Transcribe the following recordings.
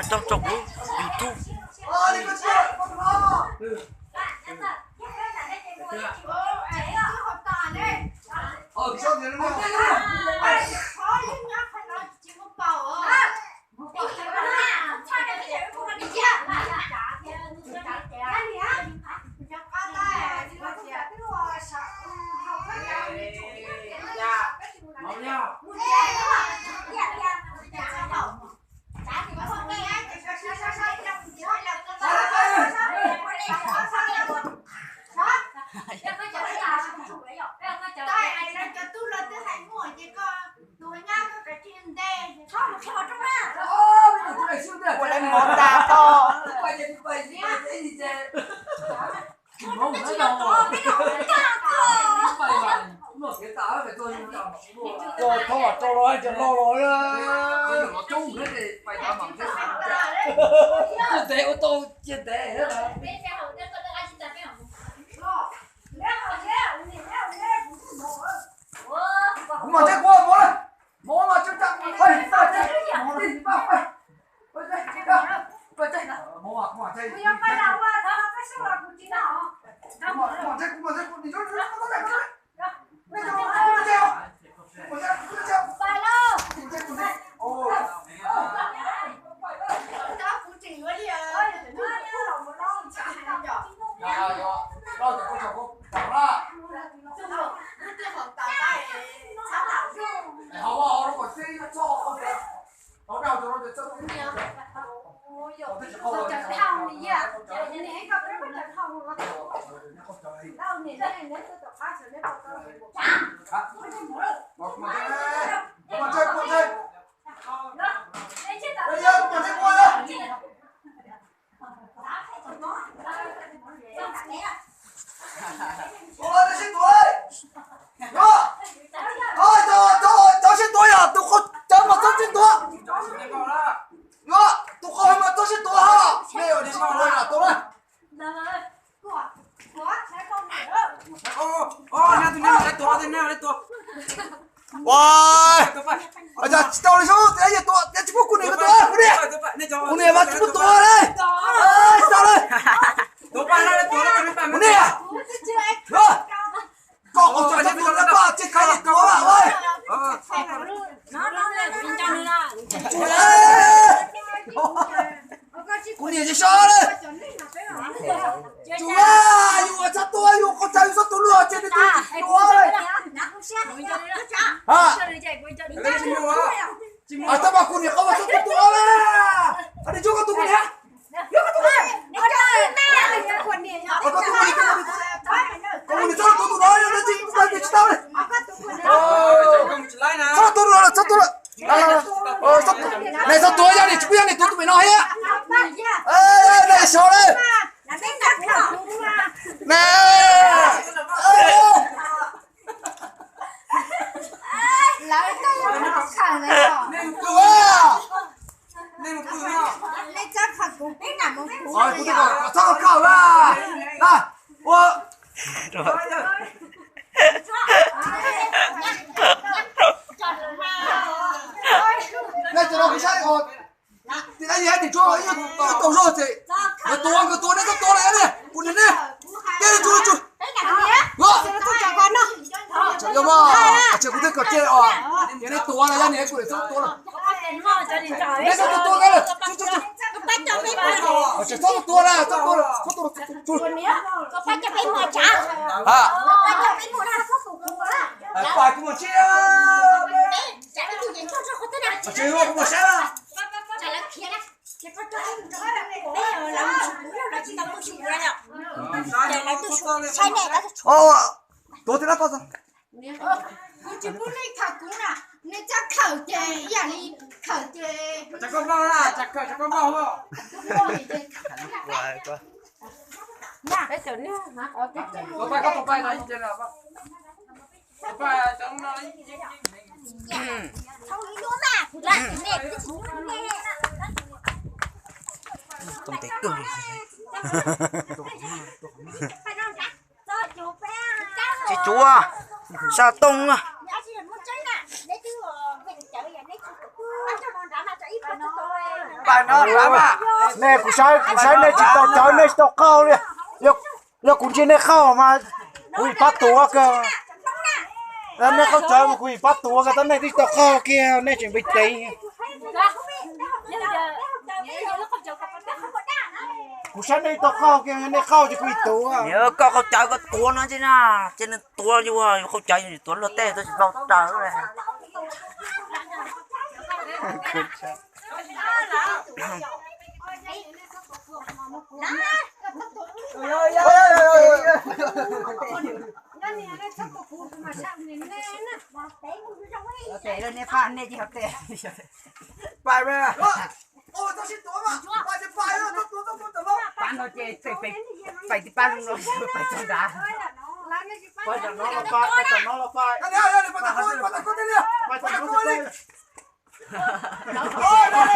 trong YouTube. Ô tô chia té hết rồi. Mà chết quá bố ơi. Bố mà chắc chắn. Ơi, sao chết? Bố đi vào đây. Ôi đây, vào đây. Bố à, vào đây. Bây giờ phải đâu à, đó cái số là của chị đó. Mà chết đi chút chút có thể có. Bây giờ nó treo. Bây giờ nó treo. Phải đâu? Ôi. Đó cũng chỉ với đi ơi. Đó là con chồng cô. Chẳng là. Họ nó còn xây nó cho không được. Nó nào cho nó được cho nó nhiều. Ôi giời, chẳng thông gì à. Vậy này không có chẳng thông luôn. Đâu này đây nó tôi phát rồi nó tôi. Chả. Mà chơi. Đó. Đây chết rồi. Bây giờ mà chơi qua đó. Ôi, nó xin tuổi. Đó. Ôi, tôi xin tuổi à, tôi không cho mà tôi xin tuổi. Đó, tôi không mà tôi xin tuổi hả? Đây rồi đi xin tuổi là tôi đây. Wow. Aja, tahu ni semua. Aja tu, dia cuba kuning betul. Kuning macam betul ni. Tahu ni. Kuning ah. Kau cho dia betul apa? Cik kaya kau lah, oi. Kuning je sao ni? chú à chú ở sát tôi chú con trai sát tôi luôn trên đây chú ơi à tao bảo con này không mà sát tôi à đi chú con tôi con hả chú con tôi con này sát tôi nói nó chỉ tao bị tao này sát tôi rồi này sao tôi ra đi chú biết này tôi mày nói á này sao đây nè lại cái nó khẳng này nên cửa nên cửa lấy chắc khẳng cũng biết là một cú rồi tôi gọi sao khảo ra này ô này cho nó cái sai rồi thì anh ấy thì cho cái tổ rồi thì cái tổ này cái tổ này này con này cái này chú trời ơi mà trời cũng thích cọt chơi cái này tổ này này của này tổ này này cái tổ cái này chú trời sao tổ này chú phải cũng một chiếc chơi không cũng một xe tổ thì nó có sao chỉ muốn lấy khẩu cũng là lấy chắc khẩu chơi nhà đi khẩu chơi chắc con bao là chắc con bao không cái chỗ này hả ở cái tổ bay này trên nào tổ bay trong nó không đi nữa mà lại nè cái chú nghe không thể cười chị chúa sao tung à bà nó lắm à nè cú sai này chỉ tao chơi này tao cao đi giờ cũng chỉ này cao mà cùi bắt tua cơ nên nó không chơi mà cùi bắt tua cái tao này thì tao cao kia này chuẩn bị tí cú sai này tao cao kia này cao chỉ cùi tua nhớ có không chơi có tua nữa chứ na cho nên tua như vậy không chơi thì tua lót té tôi bao trời rồi để lên nè phan nè chị học để bài về ôi tao xin tuổi mà bài thì bài đó tao bạn nó chơi phải thì bạn nó phải cho ra bây giờ nó là phai cái này đây bắt tao con đây nè bây giờ nó là phai ôi đây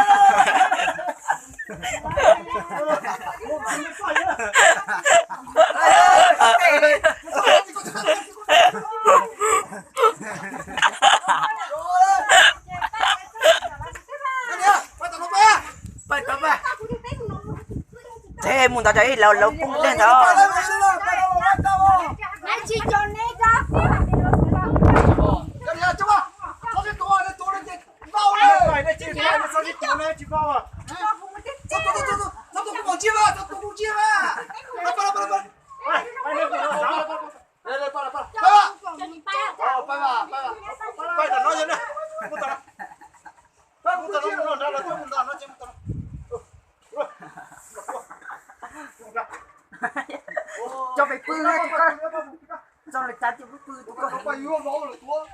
thế muốn tao chơi lâu cũng lên thôi anh chị cho nè ra cái này chú à có cái tổ này bao này phải đây chị phải sao chị tổ này chị bao à sao tôi cũng chia mà sao tôi cũng chia mà đây bây giờ nói gì nữa cho mày pư hết cho mày chán cho mày pư không phải yêu máu là chúa